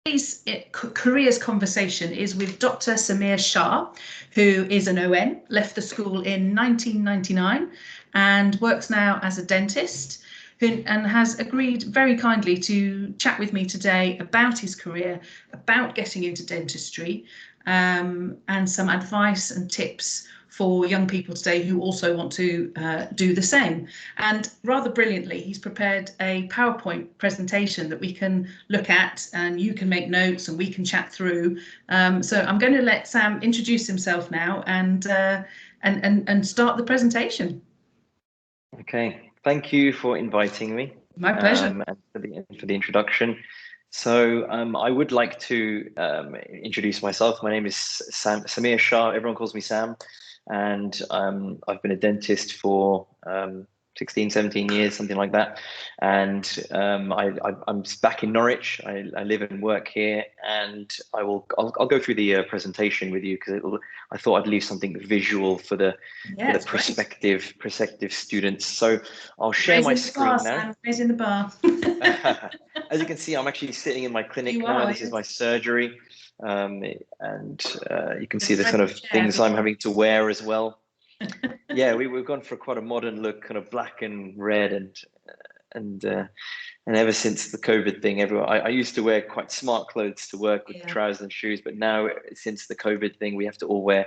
Today's careers conversation is with Dr. Sam Shah, who is an ON, left the school in 1999 and works now as a dentist, and has agreed very kindly to chat with me today about his career, about getting into dentistry, and some advice and tips for young people today who also want to do the same. And rather brilliantly, he's prepared a PowerPoint presentation that we can look at, and you can make notes and we can chat through. So I'm going to let Sam introduce himself now and start the presentation. Okay, thank you for inviting me. My pleasure. And for the introduction. So I would like to introduce myself. My name is Sam Shah. Everyone calls me Sam. And I've been a dentist for 16, 17 years, something like that. And I'm back in Norwich. I live and work here, and I'll go through the presentation with you because I thought I'd leave something visual for the prospective students. So I'll share my screen now. Raising the bar. As you can see, I'm actually sitting in my clinic now. This is my surgery. And you can see the kind of things I'm having to wear as well. Yeah, we've gone for quite a modern look, kind of black and red, and ever since the COVID thing, I used to wear quite smart clothes to work with trousers and shoes, but now since the COVID thing, we have to all wear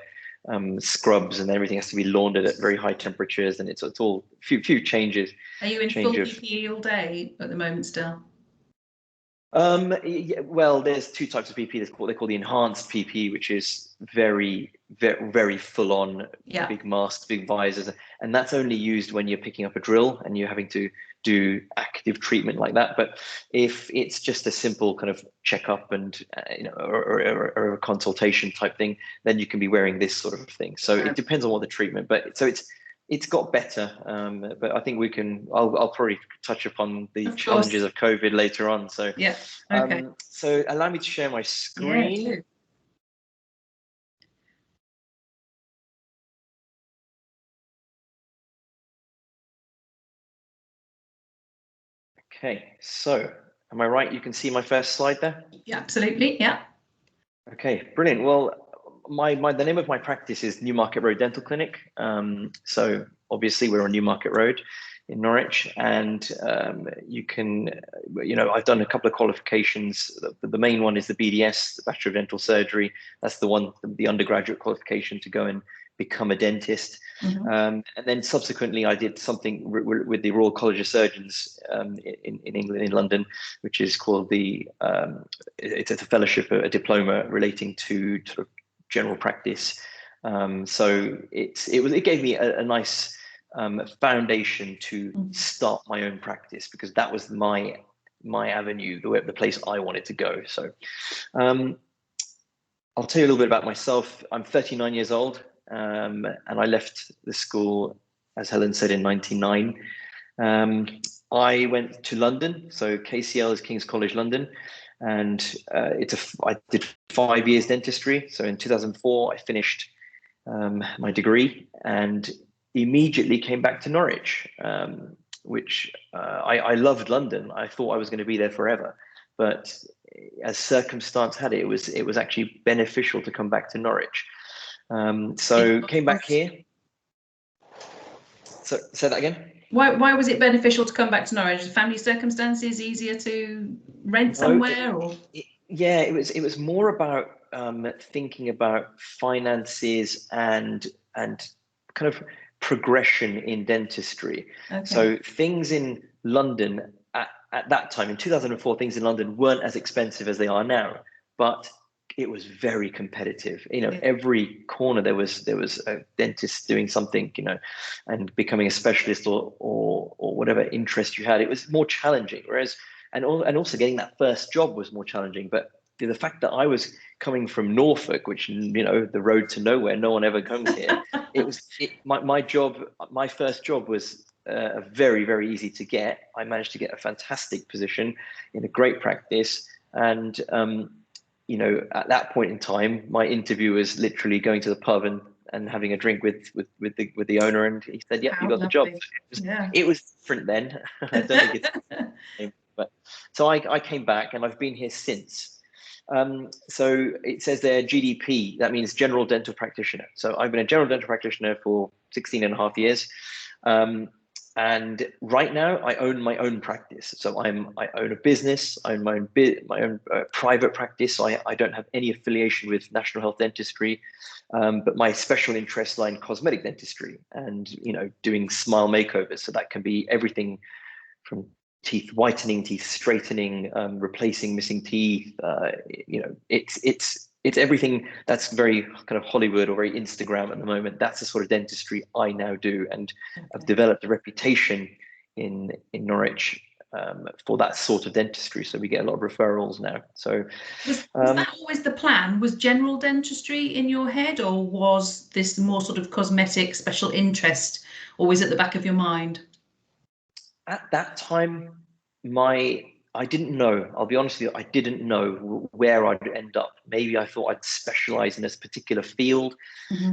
scrubs, and everything has to be laundered at very high temperatures, and it's all few changes. Are you in full PPE all day at the moment still? Yeah, well, there's two types of PPE. They call the enhanced PPE, which is very, very, very full on, big masks, big visors, and that's only used when you're picking up a drill and you're having to do active treatment like that. But if it's just a simple kind of checkup and or a consultation type thing, then you can be wearing this sort of thing. So it depends on what the treatment. But so it's got better, but I think I'll probably touch upon the challenges of COVID later on. So so allow me to share my screen. Yeah, Okay, so am I right? You can see my first slide there? Yeah, absolutely. Yeah. Okay, brilliant. Well, the name of my practice is Newmarket Road Dental Clinic. So obviously we're on Newmarket Road in Norwich, and I've done a couple of qualifications. The main one is the BDS, the Bachelor of Dental Surgery. That's the undergraduate qualification to go and become a dentist. And then subsequently I did something with the Royal College of Surgeons in England, in London, which is called it's a fellowship, a diploma relating to sort of general practice. So it gave me a nice foundation to start my own practice, because that was my avenue, the place I wanted to go. So I'll tell you a little bit about myself. I'm 39 years old. And I left the school, as Helen said, in 1999. I went to London, so KCL is King's College London, and I did 5 years dentistry. So in 2004, I finished my degree and immediately came back to Norwich, which I loved London. I thought I was going to be there forever, but as circumstance had it, it was actually beneficial to come back to Norwich. So came back here. So say that again. Why was it beneficial to come back to Norwich? Family circumstances, easier to rent somewhere, or? It was more about thinking about finances and kind of progression in dentistry. Okay. So things in London at that time, in 2004, things in London weren't as expensive as they are now, but it was very competitive. Every corner there was a dentist doing something, and becoming a specialist or whatever interest you had. It was more challenging. Whereas, and also getting that first job was more challenging. But the fact that I was coming from Norfolk, which, the road to nowhere, no one ever comes here. My first job was very, very easy to get. I managed to get a fantastic position in a great practice, and at that point in time, my interview was literally going to the pub and having a drink with the owner, and he said, "Yeah, you got the job." It was different then. I don't think it's but so I came back, and I've been here since. So it says there GDP, that means general dental practitioner. So I've been a general dental practitioner for 16 and a half years. And right now I own my own practice. So I own a business, I own my own private practice. So I don't have any affiliation with National Health Dentistry, but my special interests lie in cosmetic dentistry and, doing smile makeovers. So that can be everything from teeth whitening, teeth straightening, replacing missing teeth. It's everything that's very kind of Hollywood or very Instagram at the moment. That's the sort of dentistry I now do, and I've developed a reputation in Norwich for that sort of dentistry. So we get a lot of referrals now. So was that always the plan? Was general dentistry in your head, or was this more sort of cosmetic special interest always at the back of your mind? At that time, I didn't know. I'll be honest with you, I didn't know where I'd end up. Maybe I thought I'd specialize in this particular field,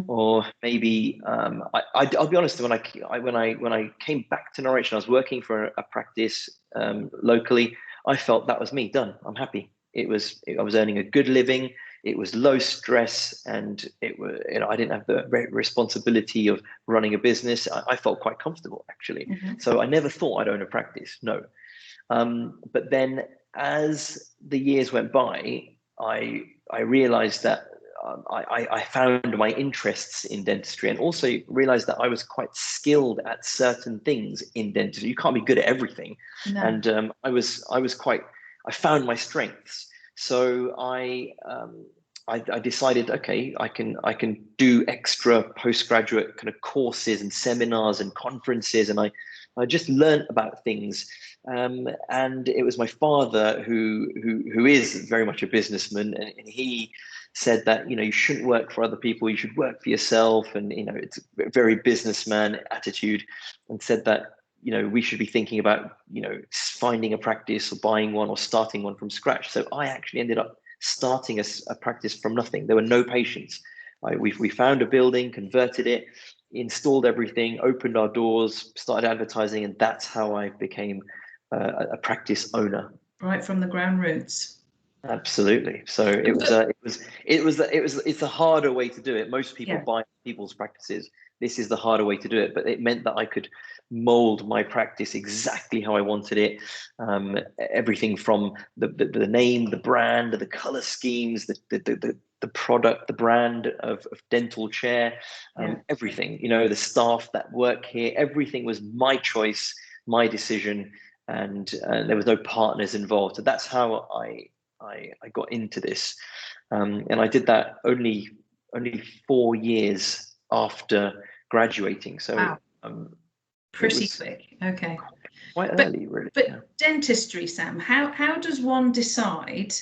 or maybe I'll be honest. When I came back to Norwich and I was working for a practice locally, I felt that was me, done. I'm happy. I was earning a good living. It was low stress, and it was, I didn't have the responsibility of running a business. I felt quite comfortable, actually. So I never thought I'd own a practice. No. But then as the years went by, I realized that I found my interests in dentistry, and also realized that I was quite skilled at certain things in dentistry. You can't be good at everything. No. And I found my strengths. So I decided, okay, I can do extra postgraduate kind of courses and seminars and conferences, and I just learned about things. And it was my father who is very much a businessman, and he said that, you shouldn't work for other people, you should work for yourself. And, it's a very businessman attitude, and said that, we should be thinking about, finding a practice or buying one or starting one from scratch. So I actually ended up starting a practice from nothing. There were no patients. We found a building, converted it, installed everything, opened our doors, started advertising, and that's how I became a practice owner. Right from the ground roots. Absolutely. So it's a harder way to do it. Most people buy people's practices. This is the harder way to do it, but it meant that I could mold my practice exactly how I wanted it. Everything from the name, the brand, the color schemes, the product, the brand of dental chair, everything, the staff that work here, everything was my choice, my decision, and there was no partners involved. So that's how I got into this, and I did that only 4 years after graduating. So wow. Pretty quick. Okay. Quite early, really. But dentistry, Sam, how does one decide?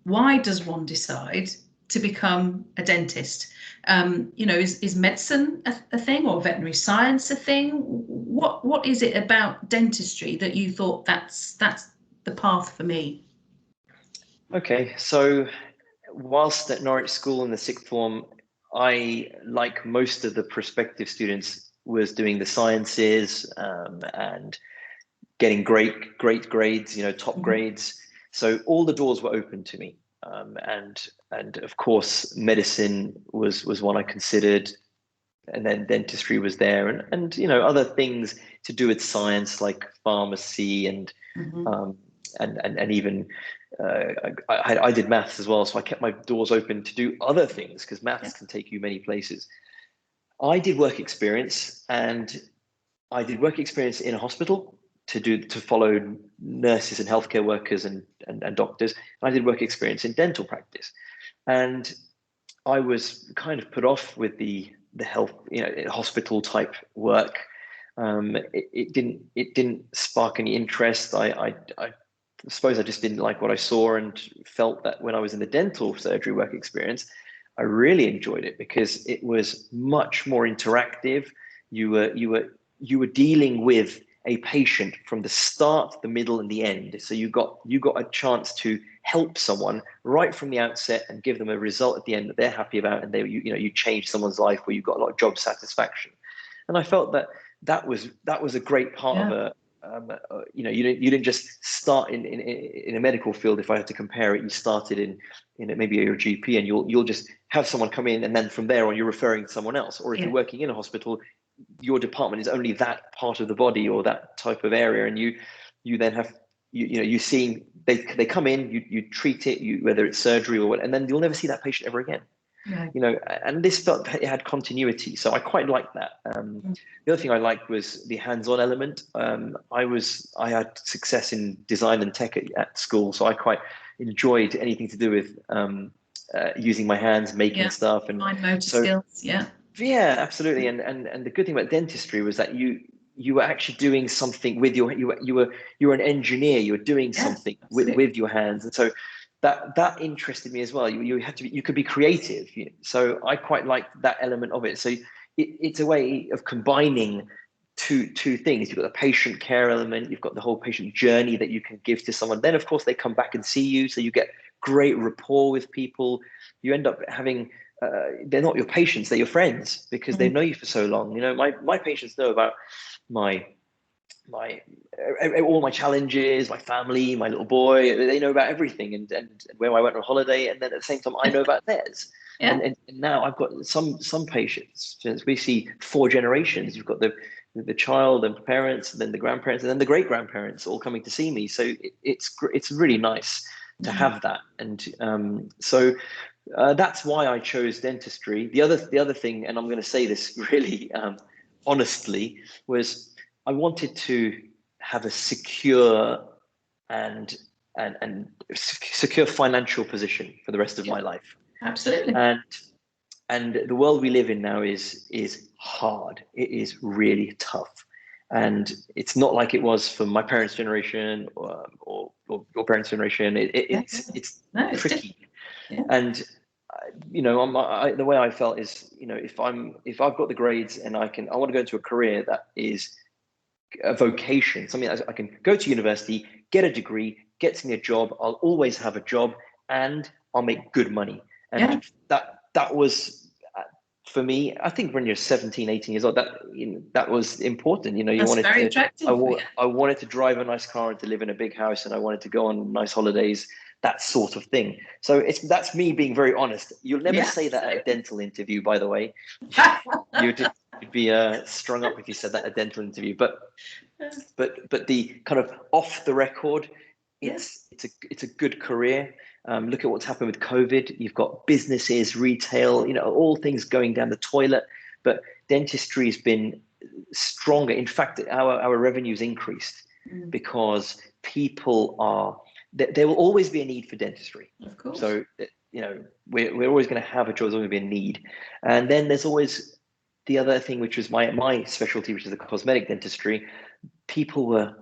Why does one decide to become a dentist? Is medicine a thing, or veterinary science a thing? What is it about dentistry that you thought that's the path for me? Okay, so whilst at Norwich School in the sixth form, I, like most of the prospective students, was doing the sciences and getting great grades, top grades. So all the doors were open to me, and of course medicine was one I considered, and then dentistry was there, and other things to do with science like pharmacy and even I did maths as well, so I kept my doors open to do other things, because maths can take you many places. I did work experience, and I did work experience in a hospital to follow nurses and healthcare workers and doctors. I did work experience in dental practice, and I was kind of put off with the health, hospital type work. It didn't spark any interest. I suppose I just didn't like what I saw, and felt that when I was in the dental surgery work experience, I really enjoyed it, because it was much more interactive. You were dealing with a patient from the start, the middle, and the end. So you got a chance to help someone right from the outset and give them a result at the end that they're happy about, and you change someone's life, where you got a lot of job satisfaction. And I felt that was a great part you didn't just start in a medical field. If I had to compare it, you started in maybe you're a GP, and you'll just have someone come in, and then from there on you're referring to someone else. Or if you're working in a hospital, your department is only that part of the body or that type of area, and you then have you seeing they come in, you treat it, whether it's surgery or what, and then you'll never see that patient ever again. Right. And this felt it had continuity, so I quite liked that. The other thing I liked was the hands-on element. I had success in design and tech at school, so I quite enjoyed anything to do with using my hands, making stuff, and fine motor skills. Yeah, absolutely. And the good thing about dentistry was that you were actually doing something with you were an engineer. You were doing something with your hands, and so that interested me as well. You could be creative. So I quite liked that element of it. So it's a way of combining two things. You've got the patient care element. You've got the whole patient journey that you can give to someone. Then of course they come back and see you, so you get great rapport with people. You end up having they're not your patients, they're your friends, because they know you for so long. My patients know about my all my challenges, my family, my little boy. They know about everything, and where I went on holiday, and then at the same time I know about theirs. And now I've got some patients. We see 4 generations. You've got the child and parents, and then the grandparents, and then the great grandparents all coming to see me. So it's really nice to have that. And so that's why I chose dentistry. The other thing, and I'm going to say this really honestly, was I wanted to have a secure and secure financial position for the rest of my life. Absolutely. And the world we live in now is hard. It is really tough. And it's not like it was for my parents' generation or your parents' generation. It's tricky. And the way I felt is, if I've got the grades and I want to go into a career that is a vocation, something that I can go to university, get a degree, gets me a job. I'll always have a job, and I'll make good money. And that was, for me, I think when you're 17, 18 years old, that was important. I wanted to drive a nice car and to live in a big house, and I wanted to go on nice holidays, that sort of thing. So that's me being very honest. You'll never say that at a dental interview, by the way. You'd be strung up if you said that at a dental interview. But the kind of off the record, it's a good career. Look at what's happened with COVID. You've got businesses, retail, all things going down the toilet. But dentistry has been stronger. In fact, our revenues increased because people there will always be a need for dentistry. Of course. So, we're always going to have a choice. There's always going to be a need. And then there's always the other thing, which was my specialty, which is the cosmetic dentistry. People were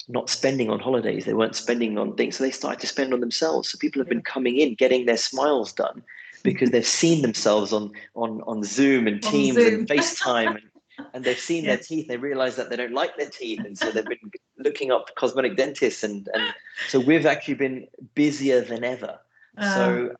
not spending on holidays. They weren't spending on things. So they started to spend on themselves. So people have been coming in, getting their smiles done because they've seen themselves on Zoom and Teams and FaceTime, and they've seen their teeth. They realize that they don't like their teeth. And so they've been looking up cosmetic dentists. And so we've actually been busier than ever. So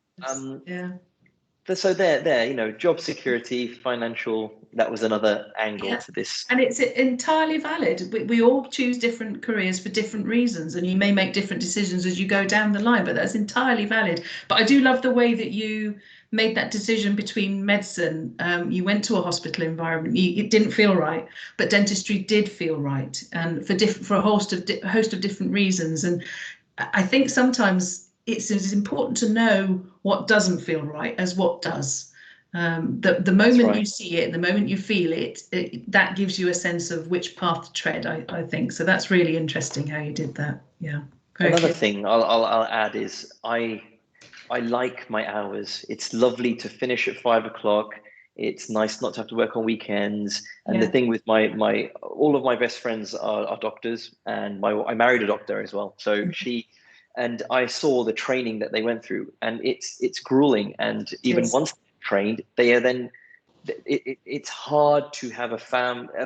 there, job security, financial, that was another angle to this. And it's entirely valid. We all choose different careers for different reasons, and you may make different decisions as you go down the line, but that's entirely valid. But I do love the way that you made that decision between medicine. You went to a hospital environment. It didn't feel right, but dentistry did feel right, and for a host of different reasons. And I think sometimes it's as important to know what doesn't feel right as what does. The moment you see it, the moment you feel it, that gives you a sense of which path to tread, I think. So that's really interesting how you did that. Yeah. Another thing I'll add is I like my hours. It's lovely to finish at 5 o'clock. It's nice not to have to work on weekends. And the thing with all of my best friends are doctors, and I married a doctor as well. So and I saw the training that they went through, and it's grueling. And even once trained, they are then. It's hard to have a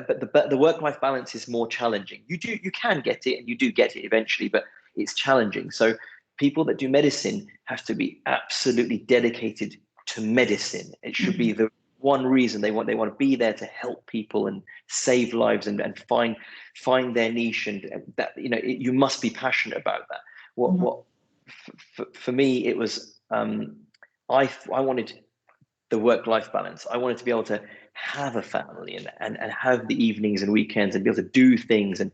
but the work-life balance is more challenging. You can get it, and you do get it eventually, but it's challenging. So people that do medicine have to be absolutely dedicated to medicine. It should be one reason. They want to be there to help people and save lives and find their niche, and that, you know, you must be passionate about that. For me, it was I wanted the work-life balance. I wanted to be able to have a family and have the evenings and weekends and be able to do things and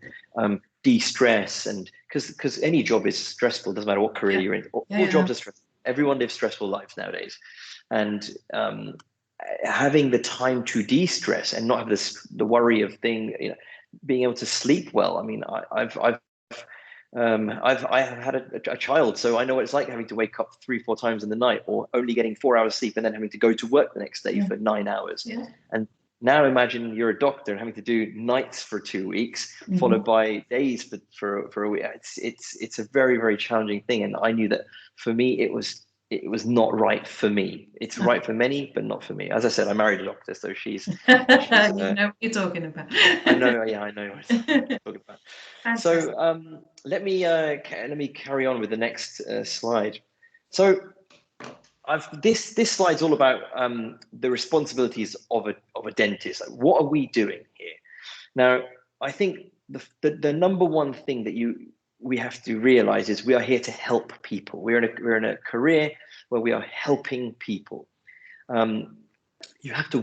de-stress, and because any job is stressful, doesn't matter what career you're in. All jobs are stressful. Everyone lives stressful lives nowadays, and having the time to de-stress and not have the worry of being able to sleep well. I mean, I have had a child, so I know what it's like having to wake up 3-4 times in the night, or only getting 4 hours sleep and then having to go to work the next day for 9 hours. And now imagine you're a doctor and having to do nights for 2 weeks, followed by days for a week. It's a very, very challenging thing. And I knew that for me, it was not right for me. It's right for many, but not for me. As I said, I married a doctor, so she's you know what you're talking about. I know what you're talking about. Fantastic. So let me carry on with the next slide. So this slide's all about the responsibilities of a dentist. Like, what are we doing here? Now, I think the number one thing that we have to realize is we are here to help people. We're in a career where we are helping people. You have to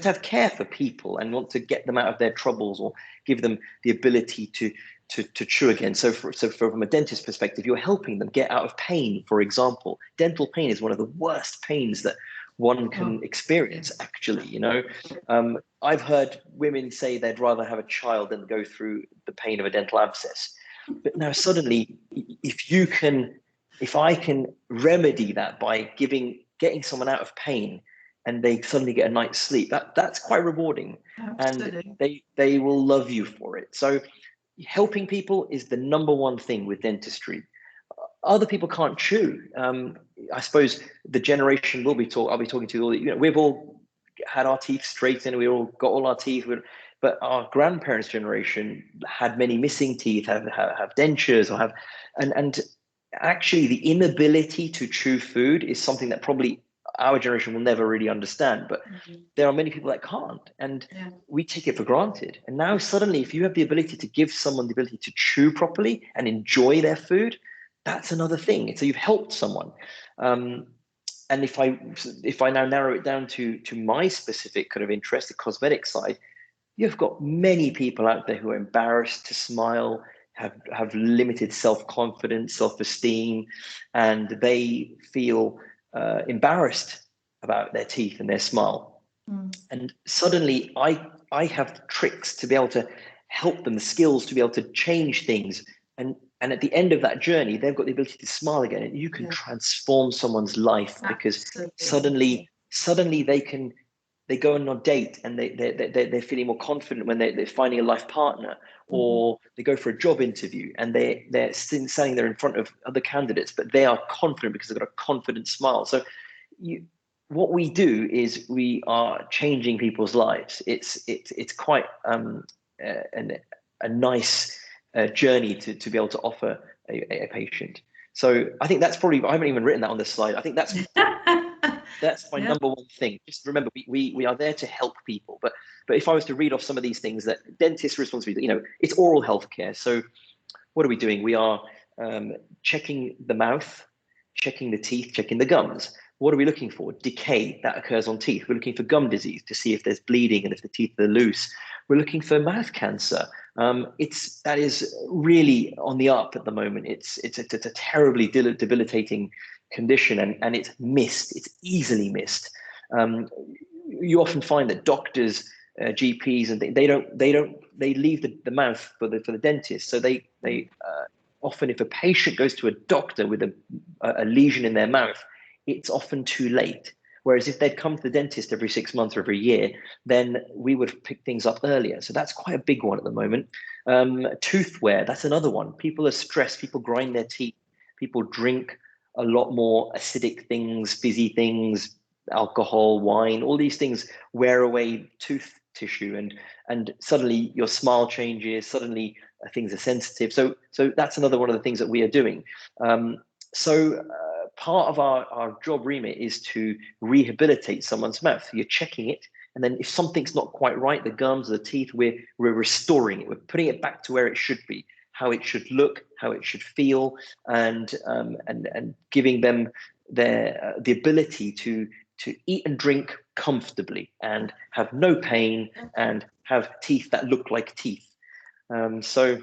have care for people and want to get them out of their troubles or give them the ability to chew again. So from a dentist perspective, you're helping them get out of pain. For example, dental pain is one of the worst pains that one can experience, actually. You know, I've heard women say they'd rather have a child than go through the pain of a dental abscess. But now suddenly, if I can remedy that by getting someone out of pain, and they suddenly get a night's sleep, that's quite rewarding. Absolutely. And they will love you for it. So helping people is the number one thing with dentistry. Other people can't chew. I suppose the generation I'll be talking to, we've all had our teeth straightened, we all got all our teeth, but our grandparents' generation had many missing teeth, have dentures, or have, and actually the inability to chew food is something that probably our generation will never really understand, but there are many people that can't, and we take it for granted. And now suddenly, if you have the ability to give someone the ability to chew properly and enjoy their food, that's another thing. So you've helped someone. And if I now narrow it down to my specific kind of interest, the cosmetic side, you've got many people out there who are embarrassed to smile, have limited self-confidence, self-esteem, and they feel embarrassed about their teeth and their smile. And suddenly I have tricks to be able to help them, the skills to be able to change things. And at the end of that journey, they've got the ability to smile again, and you can transform someone's life. Absolutely. Because suddenly they go on a date and they're feeling more confident when they're finding a life partner, or they go for a job interview and they're standing there in front of other candidates, but they are confident because they've got a confident smile. So what we do is we are changing people's lives. It's quite a nice journey to be able to offer a patient. So I think that's probably, I haven't even written that on this slide. I think that's that's my number one thing. Just remember, we are there to help people. But if I was to read off some of these things, that dentist responsibility, it's oral healthcare. So what are we doing? We are checking the mouth, checking the teeth, checking the gums. What are we looking for? Decay that occurs on teeth. We're looking for gum disease to see if there's bleeding and if the teeth are loose. We're looking for mouth cancer. That is really on the up at the moment. It's a terribly debilitating condition, and it's missed. It's easily missed. You often find that doctors, GPs, and they leave the mouth for the dentist. So they often, if a patient goes to a doctor with a lesion in their mouth, it's often too late. Whereas if they'd come to the dentist every 6 months or every year, then we would pick things up earlier. So that's quite a big one at the moment. Tooth wear, that's another one. People are stressed, people grind their teeth, people drink a lot more acidic things, fizzy things, alcohol, wine, all these things wear away tooth tissue, and suddenly your smile changes, suddenly things are sensitive. So that's another one of the things that we are doing. part of our job remit is to rehabilitate someone's mouth. You're checking it, and then if something's not quite right, the gums, the teeth, we're restoring it. We're putting it back to where it should be, how it should look, how it should feel, and giving them the ability to eat and drink comfortably and have no pain and have teeth that look like teeth. So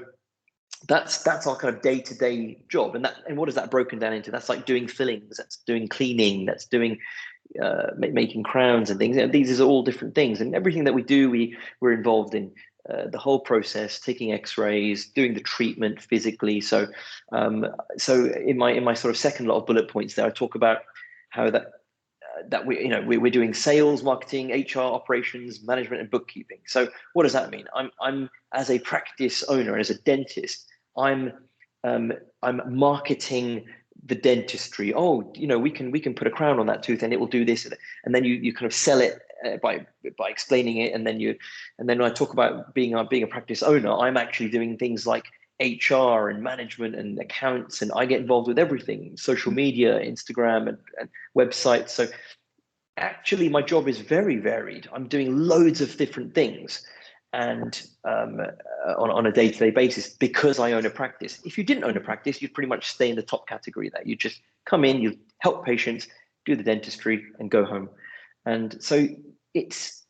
that's our kind of day-to-day job. And what is that broken down into? That's like doing fillings, that's doing cleaning, that's doing making crowns and things. These are all different things, and everything that we do, we're involved in the whole process, taking X-rays, doing the treatment physically. So in my sort of second lot of bullet points there, I talk about how that we're doing sales, marketing, HR, operations, management, and bookkeeping. So what does that mean? I'm as a practice owner, as a dentist, I'm marketing the dentistry. Oh, we can put a crown on that tooth and it will do this, and then you kind of sell it by explaining it, and then when I talk about being a practice owner, I'm actually doing things like HR and management and accounts, and I get involved with everything: social media, Instagram, and websites. So actually my job is very varied. I'm doing loads of different things, and on a day-to-day basis, because I own a practice. If you didn't own a practice, you'd pretty much stay in the top category there. You just come in, you help patients, do the dentistry, and go home. And so it's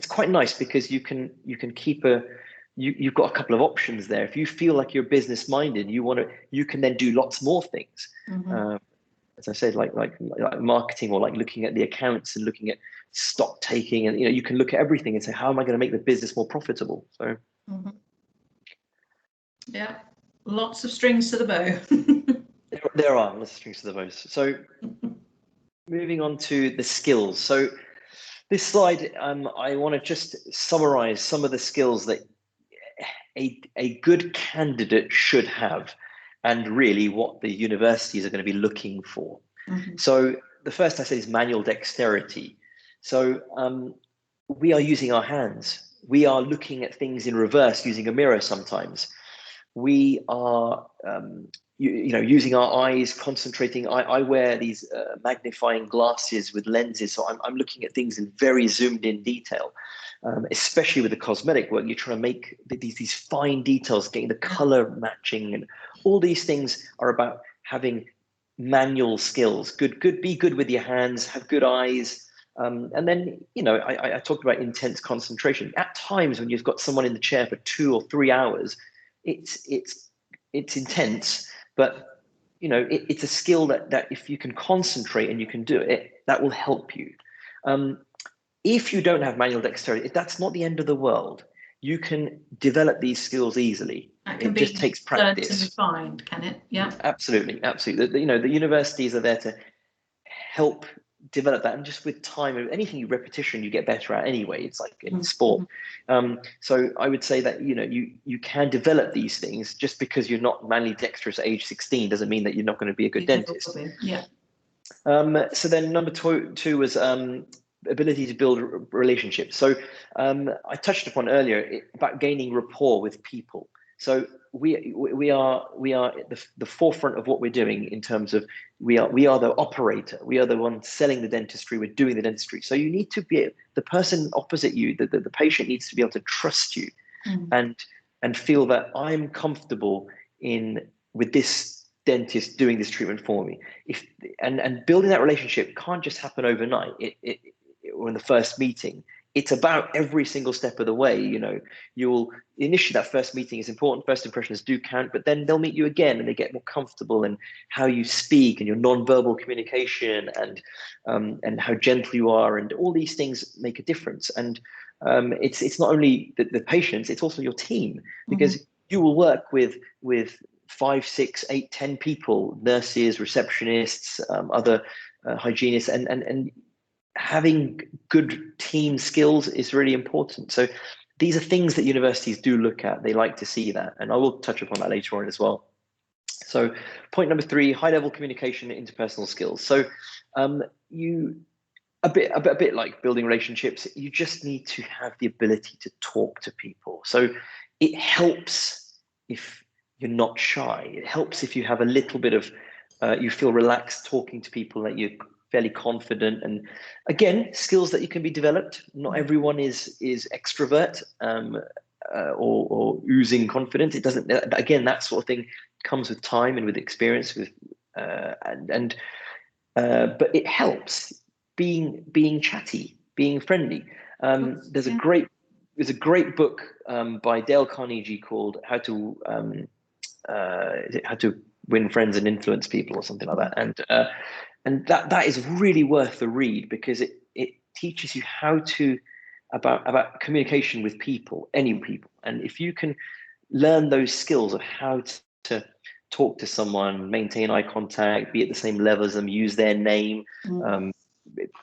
quite nice because you can keep you've got a couple of options there. If you feel like you're business minded, you can then do lots more things. Mm-hmm. As I said, like marketing, or like looking at the accounts and looking at stock taking, and you can look at everything and say, how am I going to make the business more profitable? So yeah, lots of strings to the bow. there are lots of strings to the bow. So moving on to the skills. So this slide, I want to just summarize some of the skills that a good candidate should have, and really what the universities are going to be looking for. Mm-hmm. So the first I say is manual dexterity. So we are using our hands. We are looking at things in reverse using a mirror sometimes. We are using our eyes, concentrating. I wear these magnifying glasses with lenses, so I'm looking at things in very zoomed in detail. Especially with the cosmetic work, you're trying to make these fine details, getting the color matching, and all these things are about having manual skills. Be good with your hands, have good eyes. And then, I talked about intense concentration. At times when you've got someone in the chair for 2 or 3 hours, it's intense, but it's a skill that if you can concentrate and you can do it, that will help you. If you don't have manual dexterity, that's not the end of the world. You can develop these skills easily. It just takes practice. Learned and refined, can it? Yeah. Absolutely. The universities are there to help develop that, and just with time, anything repetition you get better at anyway. It's like in sport. So I would say that you can develop these things. Just because you're not manually dexterous at age 16 doesn't mean that you're not going to be a good dentist. Yeah. So then number two was ability to build relationships. So I touched upon earlier about gaining rapport with people. So we are at the forefront of what we're doing in terms of we are the operator. We are the one selling the dentistry. We're doing the dentistry. So you need to be the person opposite you. The patient needs to be able to trust you, and feel that I'm comfortable with this dentist doing this treatment for me. And building that relationship can't just happen overnight. Or in the first meeting. It's about every single step of the way. You'll initially, that first meeting is important. First impressions do count, but then they'll meet you again and they get more comfortable, and how you speak and your non-verbal communication and how gentle you are, and all these things make a difference. And it's not only the patients, it's also your team, because you will work with 5, 6, 8, 10 people, nurses, receptionists, other hygienists, and having good team skills is really important. So these are things that universities do look at. They like to see that, and I will touch upon that later on as well. So point number 3, high level communication and interpersonal skills. So a bit like building relationships, you just need to have the ability to talk to people. So it helps if you're not shy. It helps if you have a little bit of You feel relaxed talking to people, that you're fairly confident. And again, skills that you can be developed. Not everyone is extrovert or oozing confidence. It doesn't. Again, that sort of thing comes with time and with experience. But it helps being chatty, being friendly. There's a great book by Dale Carnegie called How to Win Friends and Influence People, or something like that. And that is really worth the read, because it teaches you how to about communication with people, any people. And if you can learn those skills of how to talk to someone, maintain eye contact, be at the same level as them, use their name,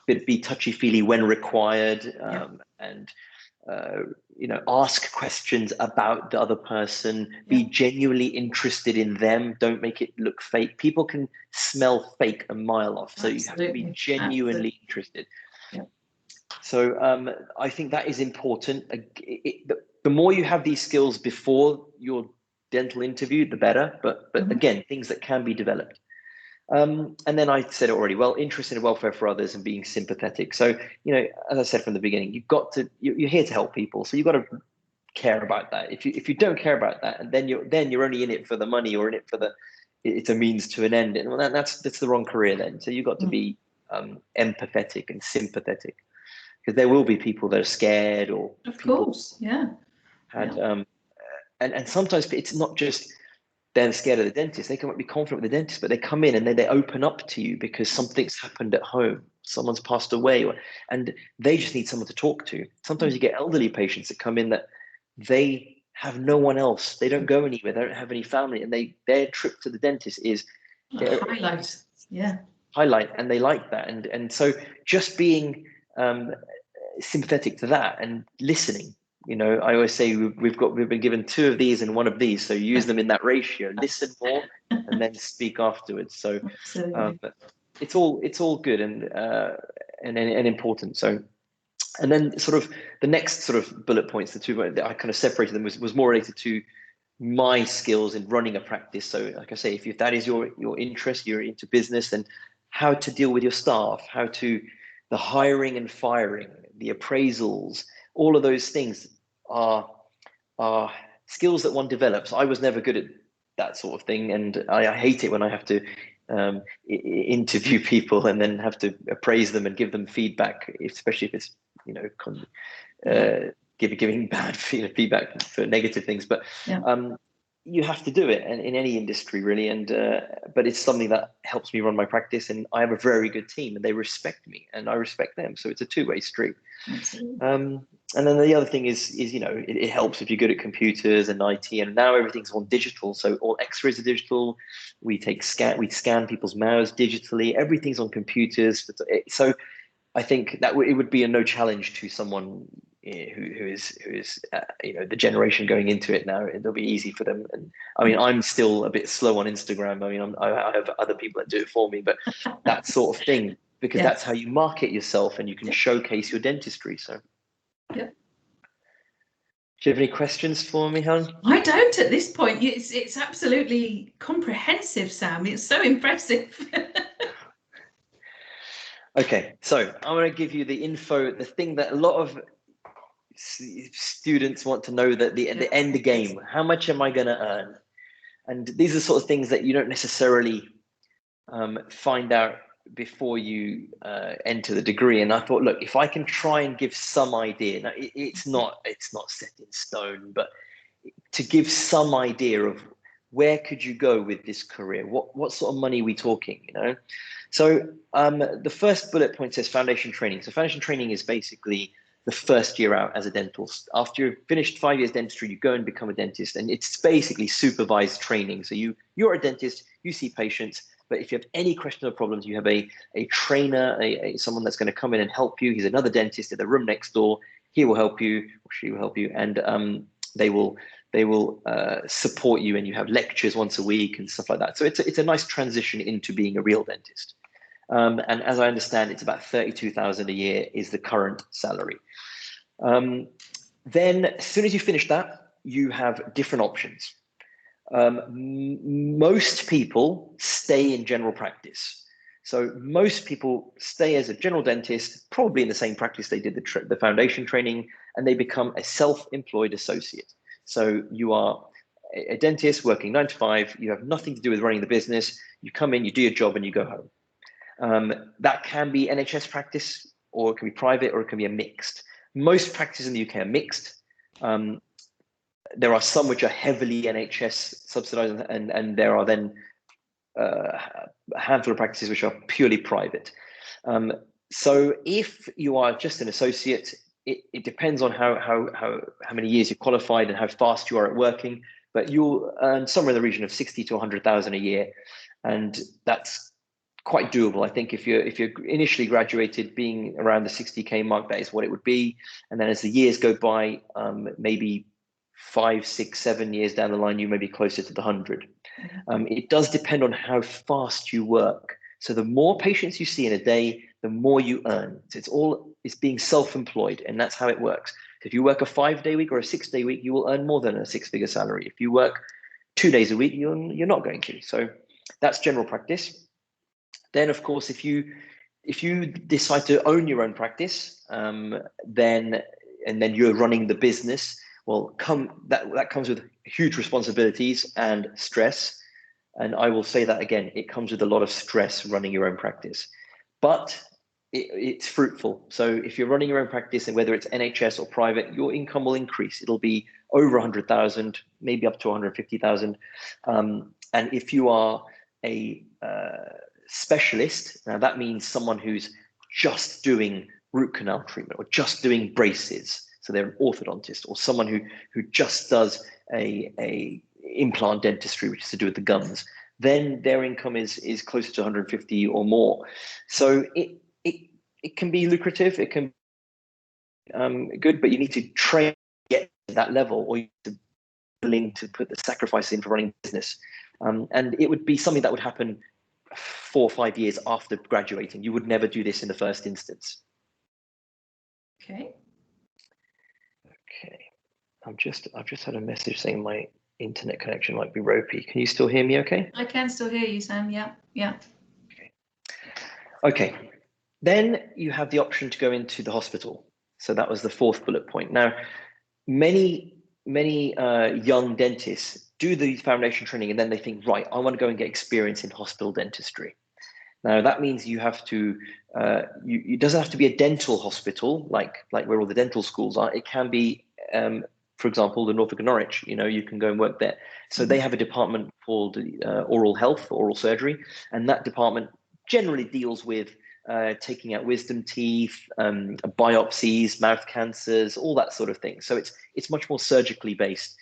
be touchy-feely when required, and ask questions about the other person, be genuinely interested in them, don't make it look fake. People can smell fake a mile off, so you have to be genuinely interested. So I think that is important. The more you have these skills before your dental interview, the better, but again, things that can be developed. And then I said it already, well, interested in welfare for others and being sympathetic. So, as I said from the beginning, you're here to help people. So you've got to care about that. If you don't care about that, and then you're only in it for the money, or in it for it's a means to an end. And well, that's the wrong career then. So you've got to be empathetic and sympathetic, because there will be people that are scared, or and sometimes it's not just they're scared of the dentist. They can be confident with the dentist, but they come in and they open up to you because something's happened at home, someone's passed away, and they just need someone to talk to. Sometimes you get elderly patients that come in that they have no one else. They don't go anywhere. They don't have any family, and their trip to the dentist is highlight, and they like that. And so just being sympathetic to that and listening. I always say we've been given 2 of these and 1 of these, so use them in that ratio. Listen more and then speak afterwards. So it's all good and important. So, and then sort of the next sort of bullet points, the 2 that I kind of separated them, was more related to my skills in running a practice. So, like I say, if that is your interest, you're into business, then how to deal with your staff, the hiring and firing, the appraisals, all of those things are skills that one develops. I was never good at that sort of thing, and I hate it when I have to interview people and then have to appraise them and give them feedback, especially if it's giving bad feedback for negative things. But you have to do it, and in any industry really. And but it's something that helps me run my practice, and I have a very good team, and they respect me, and I respect them. So it's a 2-way street. And then the other thing is it helps if you're good at computers and IT, and now everything's on digital. So all X-rays are digital. We scan people's mouths digitally. Everything's on computers. So I think that it would be a no challenge to someone who is the generation going into it now. It'll be easy for them. And I mean, I'm still a bit slow on Instagram. I mean, I have other people that do it for me, but that sort of thing, because that's how you market yourself and you can showcase your dentistry. So. Yeah. Do you have any questions for me, Helen? I don't at this point. It's absolutely comprehensive, Sam. It's so impressive. Okay, so I'm going to give you the info, the thing that a lot of students want to know, that the end game. How much am I going to earn? And these are sort of things that you don't necessarily find out before you enter the degree. And I thought, look, if I can try and give some idea, now it's not set in stone, but to give some idea of where could you go with this career, what sort of money are we talking, So the first bullet point says foundation training. So foundation training is basically the first year out as a dentist. After you've finished 5 years dentistry, you go and become a dentist, and it's basically supervised training. So you're a dentist, you see patients, but if you have any questions or problems, you have a trainer, someone that's going to come in and help you. He's another dentist in the room next door. He will help you, or she will help you, and they will support you, and you have lectures once a week and stuff like that. So it's a nice transition into being a real dentist. And as I understand, it's about 32,000 a year is the current salary. Then as soon as you finish that, you have different options. Most people stay in general practice. So most people stay as a general dentist, probably in the same practice they did the foundation training, and they become a self-employed associate. So you are a dentist working 9 to 5, you have nothing to do with running the business, you come in, you do your job, and you go home. That can be NHS practice, or it can be private, or it can be a mixed. Most practices in the UK are mixed. There are some which are heavily NHS subsidized, and there are then a handful of practices which are purely private. So if you are just an associate, it depends on how many years you've qualified and how fast you are at working, but you'll earn somewhere in the region of 60 to 100,000 a year, and that's quite doable. I think if you're initially graduated, being around the 60k mark, that is what it would be, and then as the years go by, maybe 5, 6, 7 years down the line, you may be closer to the 100. It does depend on how fast you work. So the more patients you see in a day, the more you earn. So it's being self-employed, and that's how it works. If you work a 5-day week or a 6-day week, you will earn more than a 6-figure salary. If you work 2 days a week, you're not going to. So that's general practice. Then, of course, if you decide to own your own practice, then you're running the business, well, that comes with huge responsibilities and stress. And I will say that again, it comes with a lot of stress running your own practice, but it's fruitful. So if you're running your own practice, and whether it's NHS or private, your income will increase. It'll be over 100,000, maybe up to 150,000. And if you are a specialist, now that means someone who's just doing root canal treatment or just doing braces. So they're an orthodontist, or someone who just does a implant dentistry, which is to do with the gums. Then their income is closer to 150 or more. So it can be lucrative. It can be good, but you need to train to get to that level, or you need to be willing to put the sacrifice in for running a business. And it would be something that would happen 4 or 5 years after graduating. You would never do this in the first instance. Okay. I've just had a message saying my internet connection might be ropey. Can you still hear me okay? I can still hear you, Sam. Yeah. Okay. Then you have the option to go into the hospital. So that was the 4th bullet point. Now, many young dentists do the foundation training, and then they think, right, I want to go and get experience in hospital dentistry. Now that means you have to, it doesn't have to be a dental hospital like where all the dental schools are. It can be, for example, the Norfolk and Norwich. You can go and work there. So they have a department called oral health, oral surgery, and that department generally deals with taking out wisdom teeth, biopsies, mouth cancers, all that sort of thing. So it's much more surgically based.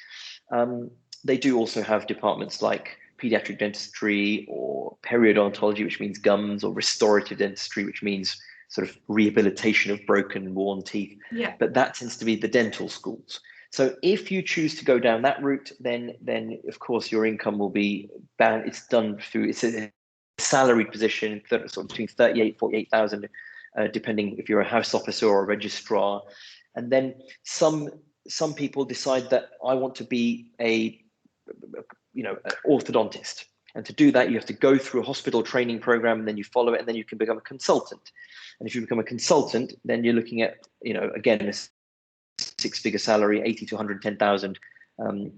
They do also have departments like pediatric dentistry or periodontology, which means gums, or restorative dentistry, which means sort of rehabilitation of broken, worn teeth. Yeah. But that tends to be the dental schools. So if you choose to go down that route, then of course your income will be bound. It's a salaried position, sort of between 38, 48,000, depending if you're a house officer or a registrar. And then some people decide that I want to be an orthodontist. And to do that, you have to go through a hospital training program, and then you follow it, and then you can become a consultant. And if you become a consultant, then you're looking at, again, a 6-figure salary, 80 to 110,000.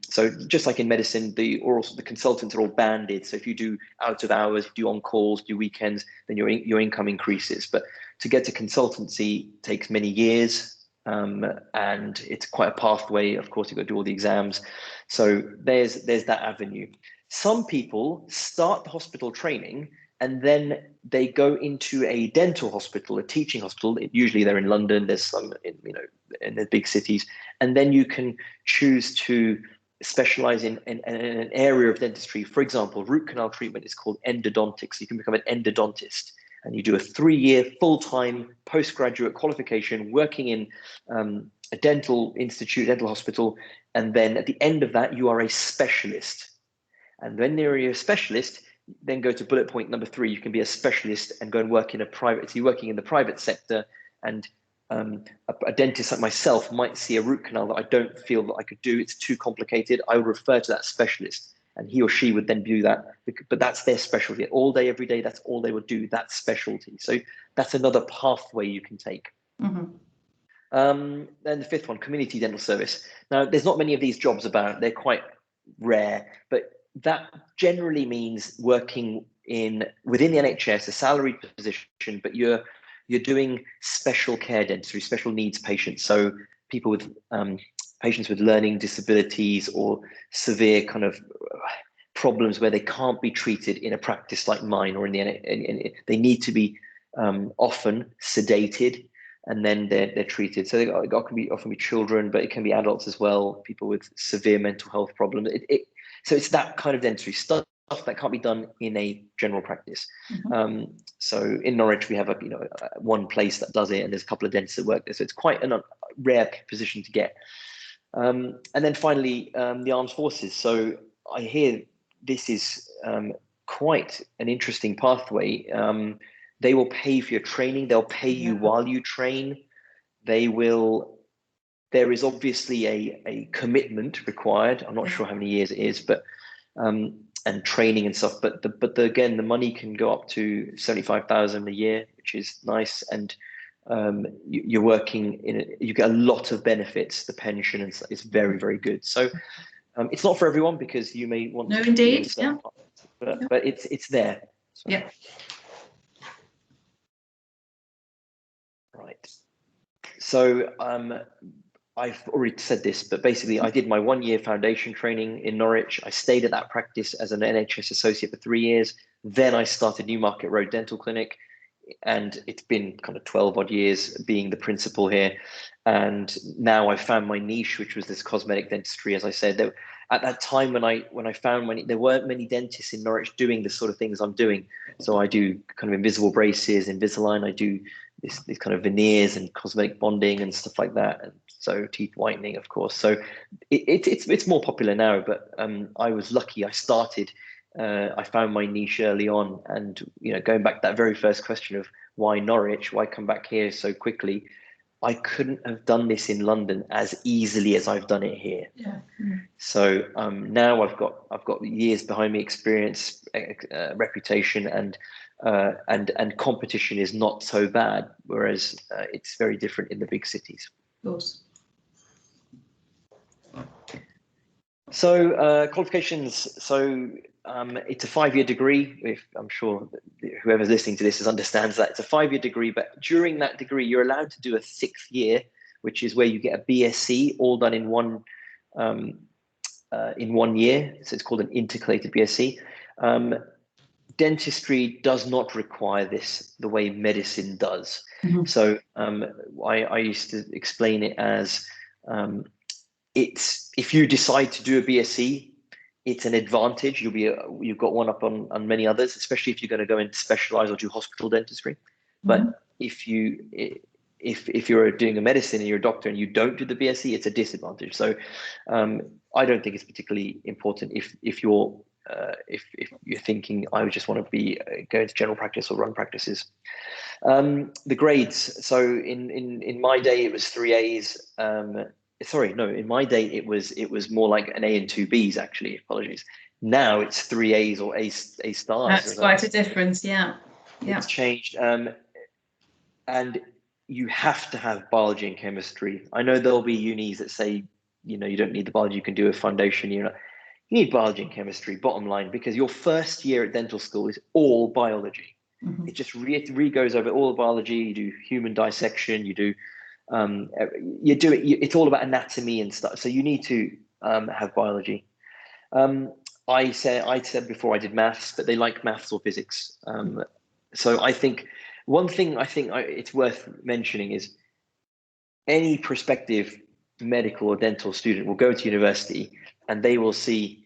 So just like in medicine, the consultants are all banded. So if you do out of hours, if you do on calls, do weekends, then your income increases. But to get to consultancy takes many years, and it's quite a pathway. Of course, you've got to do all the exams. So there's that avenue. Some people start the hospital training, and then they go into a dental hospital, a teaching hospital. Usually they're in London. There's some in the big cities, and then you can choose to specialize in an area of dentistry. For example, root canal treatment is called endodontics. You can become an endodontist, and you do a 3-year full-time postgraduate qualification working in a dental institute, dental hospital, and then at the end of that, you are a specialist. And when you're a specialist, then go to bullet point number 3. You can be a specialist and go and work in a private. So you're working in the private sector, and a dentist like myself might see a root canal that I don't feel that I could do. It's too complicated. I would refer to that specialist, and he or she would then do that, but that's their specialty all day, every day. That's all they would do. That's specialty. So that's another pathway you can take. Then the fifth one, community dental service. Now, there's not many of these jobs about. They're quite rare, but that generally means working within the NHS, a salaried position, but you're doing special care dentistry, special needs patients. So people with patients with learning disabilities or severe kind of problems where they can't be treated in a practice like mine, or they need to be often sedated, and then they're treated. So they often be children, but it can be adults as well, people with severe mental health problems. So it's that kind of dentistry stuff that can't be done in a general practice. So in Norwich, we have one place that does it, and there's a couple of dentists that work there. So it's quite a rare position to get. And then finally, the armed forces. So I hear this is quite an interesting pathway. They will pay for your training. They'll pay you while you train. There is obviously a commitment required. I'm not sure how many years it is, but and training and stuff. But again, the money can go up to 75,000 a year, which is nice. And you're working you get a lot of benefits. The pension and it's very, very good. So it's not for everyone, because you may want to. No, indeed. But it's there. So. Yeah. Right. So I've already said this, but basically I did my 1 year foundation training in Norwich. I stayed at that practice as an NHS associate for 3 years. Then I started Newmarket Road Dental Clinic, and it's been kind of 12 odd years being the principal here. And now I found my niche, which was this cosmetic dentistry. As I said, at that time when I found there weren't many dentists in Norwich doing the sort of things I'm doing. So I do kind of invisible braces, Invisalign. I do these kind of veneers and cosmetic bonding and stuff like that, and so teeth whitening, of course. So it's more popular now, but I was lucky. I started. I found my niche early on, and going back to that very first question of why Norwich, why come back here so quickly, I couldn't have done this in London as easily as I've done it here. Yeah. So now I've got years behind me, experience, reputation, and competition is not so bad, whereas it's very different in the big cities. Of course. So qualifications. So it's a 5-year degree. If I'm sure whoever's listening to this understands that it's a 5-year degree, but during that degree, you're allowed to do a 6th year, which is where you get a BSc, all done in one year. So it's called an intercalated BSc. Dentistry does not require this the way medicine does. So I used to explain it as if you decide to do a BSc, it's an advantage. You've got one up on many others, especially if you're going to go and specialize or do hospital dentistry. But if you're doing a medicine and you're a doctor and you don't do the BSc, it's a disadvantage. So I don't think it's particularly important if you're thinking I just want to be going to general practice or run practices. The grades. So in my day it was 3 A's. Sorry, no, in my day it was more like an A and 2 B's actually. Apologies. Now it's 3 A's or A stars. That's quite a difference. Yeah. It's changed. And you have to have biology and chemistry. I know there'll be unis that say, you don't need the biology, you can do a foundation. You need biology and chemistry, bottom line, because your first year at dental school is all biology. It just goes over all the biology. You do human dissection, you do it's all about anatomy and stuff. So you need to have biology. I said before I did maths, but they like maths or physics. So I think one thing it's worth mentioning is any prospective medical or dental student will go to university and they will see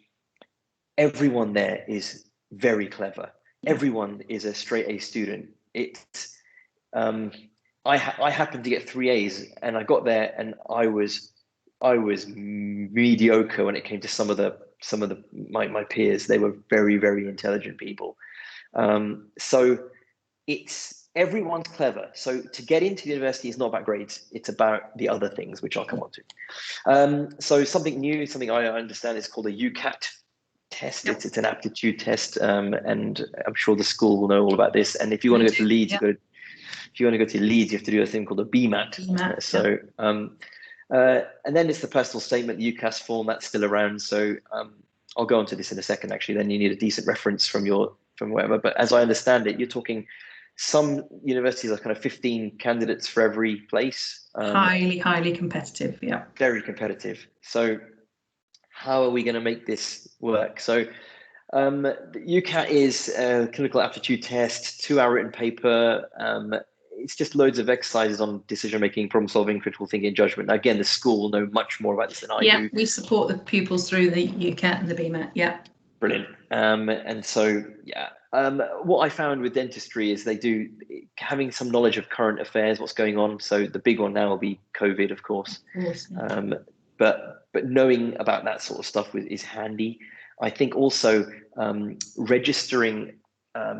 everyone there is very clever. Everyone is a straight A student. It's I happened to get 3 A's, and I got there and I was mediocre when it came to some of my peers. They were very, very intelligent people. So everyone's clever. So to get into the university is not about grades. It's about the other things, which I'll come on to. So something new, something I understand is called a UCAT test. Yep. It's an aptitude test, and I'm sure the school will know all about this. And if you want to go to Leeds, Yep. if you want to go to Leeds, you have to do a thing called a BMAT. So, and then it's the personal statement, the UCAS form, that's still around. So I'll go on to this in a second. Actually, then you need a decent reference from wherever. But as I understand it, you're talking some universities are kind of 15 candidates for every place. Highly competitive. Yeah. Very competitive. So how are we going to make this work? So the UCAT is a clinical aptitude test, 2-hour written paper. It's just loads of exercises on decision making, problem solving, critical thinking, and judgment. Now, again, the school will know much more about this than I do. Yeah, we support the pupils through the UCAT and the BMAT. Yeah. Brilliant. And so, yeah, what I found with dentistry is they do having some knowledge of current affairs, what's going on. So the big one now will be COVID, of course. Of course, yeah. But knowing about that sort of stuff is handy. I think also registering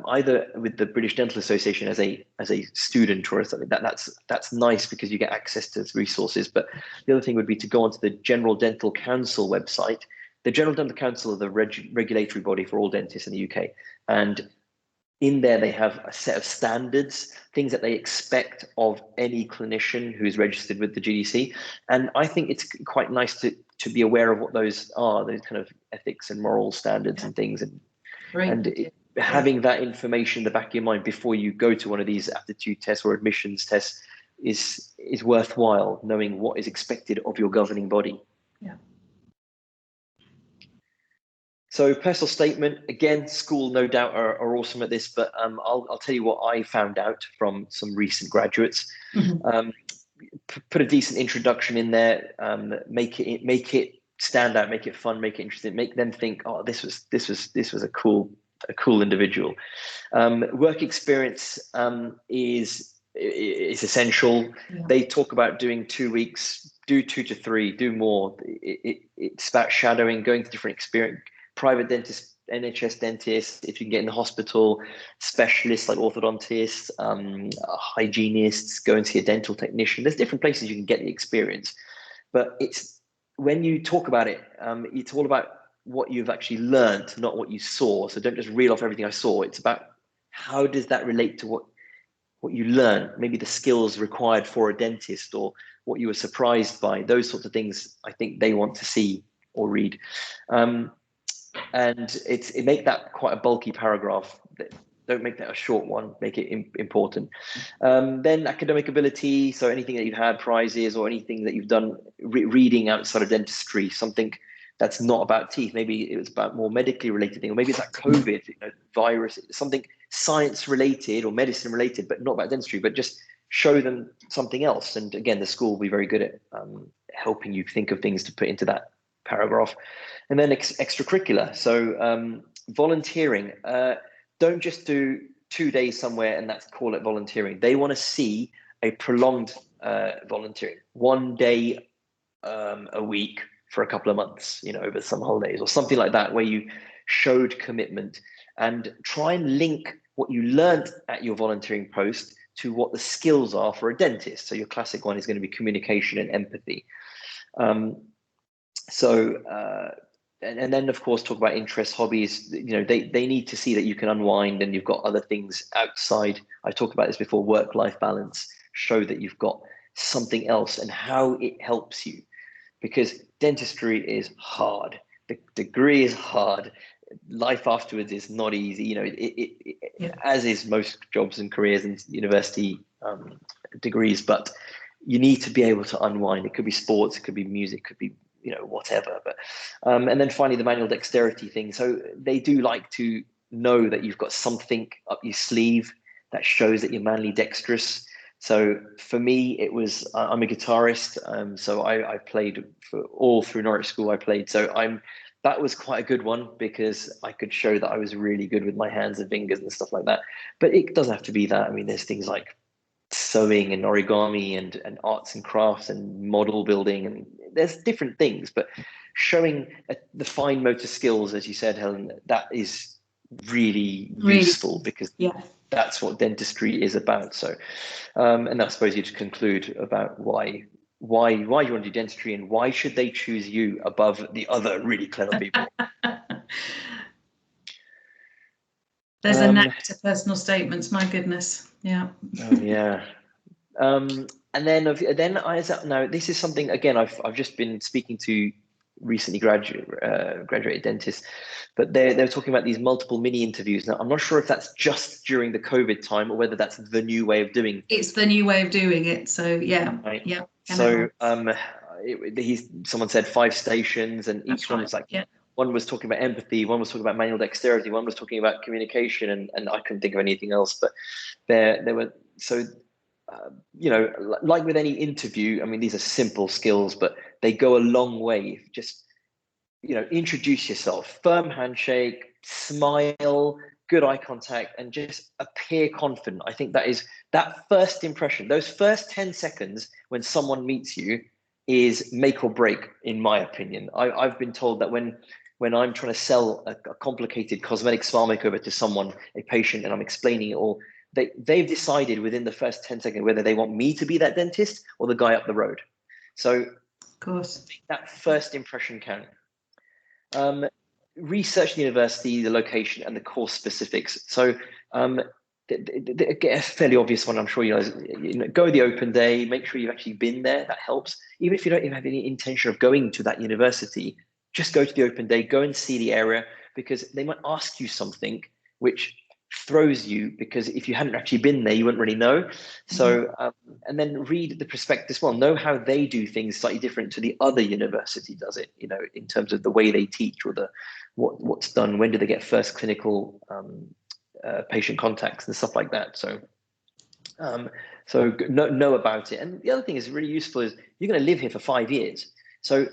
either with the British Dental Association as a student or something that's nice because you get access to resources. But the other thing would be to go onto the General Dental Council website. The General Dental Council are the regulatory body for all dentists in the UK, and in there they have a set of standards, things that they expect of any clinician who's registered with the GDC. And I think it's quite nice to be aware of what those are, those kind of ethics and moral standards and things. Having that information in the back of your mind before you go to one of these aptitude tests or admissions tests is worthwhile, knowing what is expected of your governing body. Yeah. So personal statement, again, school no doubt are awesome at this, but I'll tell you what I found out from some recent graduates. Mm-hmm. Put a decent introduction in there, make it stand out, make it fun, make it interesting, make them think, oh, this was a cool individual. Work experience is essential. Yeah. They talk about doing 2 weeks, do 2 to 3, do more. It's about shadowing, going to different experience. Private dentists, NHS dentists, if you can get in the hospital, specialists like orthodontists, hygienists, go and see a dental technician. There's different places you can get the experience. But it's when you talk about it, it's all about what you've actually learned, not what you saw. So don't just reel off everything I saw. It's about how does that relate to what you learn, maybe the skills required for a dentist or what you were surprised by. Those sorts of things I think they want to see or read. And it make that quite a bulky paragraph. Don't make that a short one, make it important. Then academic ability, so anything that you've had, prizes or anything that you've done reading outside of dentistry, something that's not about teeth. Maybe it was about more medically related thing, or maybe it's like COVID, virus, something science related or medicine related, but not about dentistry, but just show them something else. And again, the school will be very good at helping you think of things to put into that paragraph. And then extracurricular, so volunteering. Don't just do 2 days somewhere and call it volunteering. They want to see a prolonged volunteering, 1 day a week for a couple of months, over some holidays or something like that, where you showed commitment, and try and link what you learned at your volunteering post to what the skills are for a dentist. So your classic one is going to be communication and empathy. And then of course talk about interests, hobbies. They need to see that you can unwind and you've got other things outside. I talked about this before, work-life balance. Show that you've got something else and how it helps you, because dentistry is hard. The degree is hard. Life afterwards is not easy. As is most jobs and careers and university degrees. But you need to be able to unwind. It could be sports, it could be music, it could be whatever. But and then finally the manual dexterity thing. So they do like to know that you've got something up your sleeve that shows that you're manually dexterous. So for me, it was I'm a guitarist, so I played for all through Norwich School. I played, so that was quite a good one because I could show that I was really good with my hands and fingers and stuff like that. But it doesn't have to be that. I mean, there's things like sewing and origami and arts and crafts and model building, and there's different things. But showing the fine motor skills, as you said, Helen, that is really useful, because that's what dentistry is about. So, and I suppose you to conclude about why you want to do dentistry and why should they choose you above the other really clever people. There's a knack to personal statements. My goodness. Yeah. Oh yeah. And then now this is something, again, I've just been speaking to recently graduated dentists, but they're talking about these multiple mini interviews. Now I'm not sure if that's just during the COVID time or whether that's the new way of doing it. It's the new way of doing it. So yeah. Right. Yeah. So someone said 5 stations, and each one was like, one was talking about empathy, one was talking about manual dexterity, one was talking about communication, and I couldn't think of anything else. But there were, so you know, like with any interview, I mean, these are simple skills, but they go a long way. Just, you know, introduce yourself, firm handshake, smile, good eye contact, and just appear confident. I think that first impression, those first 10 seconds when someone meets you, is make or break, in my opinion. I've been told that when I'm trying to sell a complicated cosmetic smile makeover to someone, a patient, and I'm explaining it all, they've decided within the first 10 seconds whether they want me to be that dentist or the guy up the road. So, of course, that first impression counts. Research the university, the location, and the course specifics. So, a fairly obvious one, I'm sure you know, go the open day, make sure you've actually been there. That helps. Even if you don't even have any intention of going to that university, just go to the open day, go and see the area, because they might ask you something which throws you, because if you hadn't actually been there, you wouldn't really know. So, and then read the prospectus well, know how they do things slightly different to the other university does it, you know, in terms of the way they teach, or what's done, when do they get first clinical patient contacts and stuff like that. So, know about it. And the other thing is really useful is you're going to live here for 5 years. So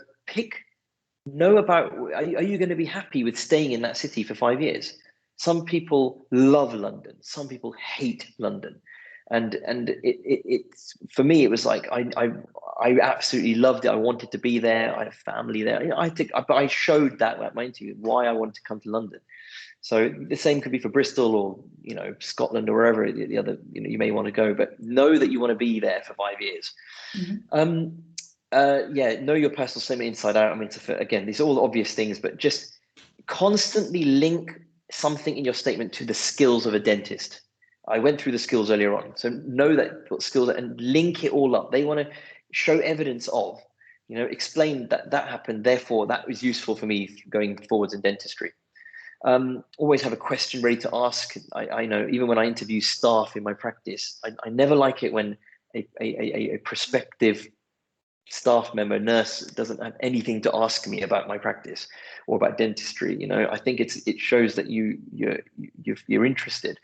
know about, are you going to be happy with staying in that city for 5 years? Some people love London. Some people hate London. And it's, for me, it was like, I absolutely loved it. I wanted to be there. I had a family there. You know, I showed that at my interview, why I wanted to come to London. So the same could be for Bristol, or, you know, Scotland, or wherever the other, you know, you may want to go, but know that you want to be there for 5 years. Know your personal statement inside out. I mean, again, these are all obvious things, but just constantly link something in your statement to the skills of a dentist. I went through the skills earlier on, so know that what skills, and link it all up. They want to show evidence of, you know, explain that happened, therefore that was useful for me going forwards in dentistry. Always have a question ready to ask. I know even when I interview staff in my practice, I never like it when a prospective staff member, nurse, doesn't have anything to ask me about my practice or about dentistry. You know, I think it shows that you're interested.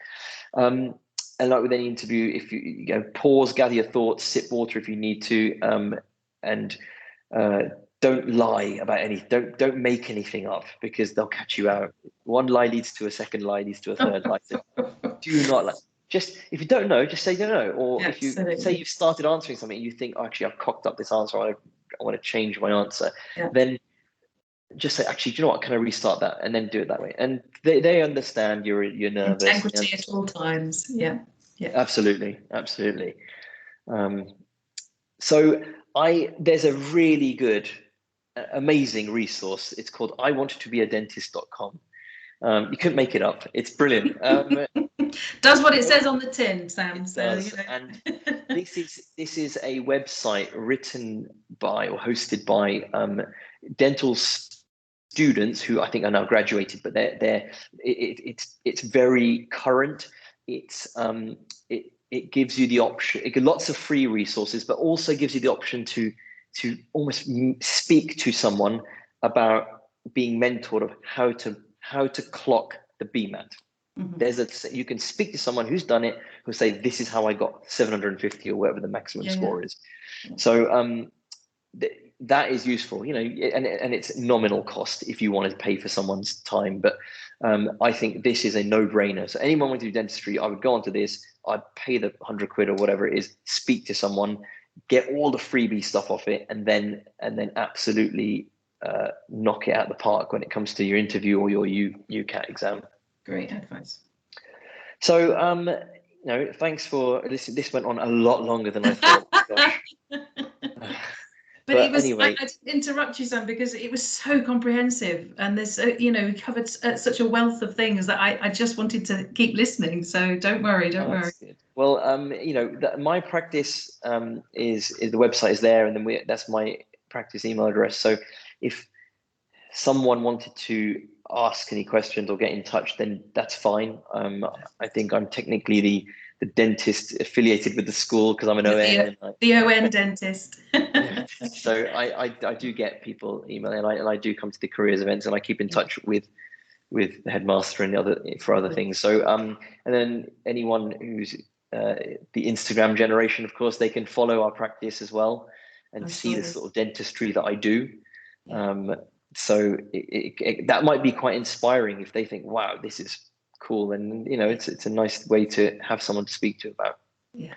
And like with any interview, if you go, pause, gather your thoughts, sip water if you need to, and don't lie about anything. Don't make anything up, because they'll catch you out. One lie leads to a second lie, leads to a third lie. So do not lie. Just, if you don't know, just say don't know. Or if you say you've started answering something, you think, oh, actually, I've cocked up this answer, I want to change my answer. Then just say, actually, do you know what? Can I restart that? And then do it that way. And they understand you're nervous. Integrity at all times. Yeah. Absolutely. So there's a really good, amazing resource. It's called iwanttobeadentist.com. You couldn't make it up. It's brilliant. Does what it says on the tin, Sam. Does. You know. And this is a website written by or hosted by dental students who I think are now graduated, but it's very current. It gives you the option. It gives lots of free resources, but also gives you the option to almost speak to someone about being mentored of how to clock the BMAT. You can speak to someone who's done it, who'll say, this is how I got 750 or whatever the maximum score is. So that is useful, you know, and it's nominal cost if you want to pay for someone's time. But I think this is a no-brainer. So anyone want to do dentistry, I would go onto this, I'd pay the 100 quid or whatever it is, speak to someone, get all the freebie stuff off it, and then absolutely knock it out of the park when it comes to your interview or your UCAT exam. Great advice. So, thanks for this. This went on a lot longer than I thought. Gosh. But it was, anyway, I didn't interrupt you, Sam, because it was so comprehensive, and there's, you know, we covered such a wealth of things that I just wanted to keep listening. So don't worry, don't worry. that's good. Well, you know, my practice is the website is there, and then that's my practice email address. So if someone wanted to ask any questions or get in touch, then that's fine. I think I'm technically the dentist affiliated with the school because I'm an ON. The ON dentist. So I do get people emailing, and I do come to the careers events, and I keep in touch with the headmaster and other things. So and then anyone who's the Instagram generation, of course, they can follow our practice as well and see the sort of dentistry that I do. So that might be quite inspiring if they think, wow, this is cool. And, you know, it's a nice way to have someone to speak to about. Yeah.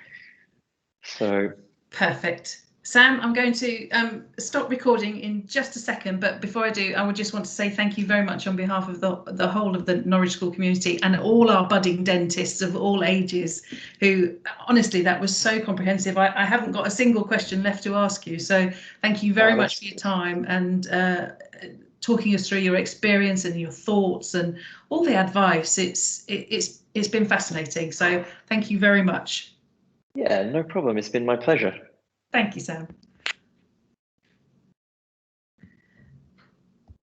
So. Perfect. Sam, I'm going to stop recording in just a second, but before I do, I would just want to say thank you very much on behalf of the whole of the Norwich School community and all our budding dentists of all ages, who, honestly, that was so comprehensive. I haven't got a single question left to ask you, so thank you very much for your time and talking us through your experience and your thoughts and all the advice. It's been fascinating, so thank you very much. Yeah, no problem. It's been my pleasure. Thank you, Sam.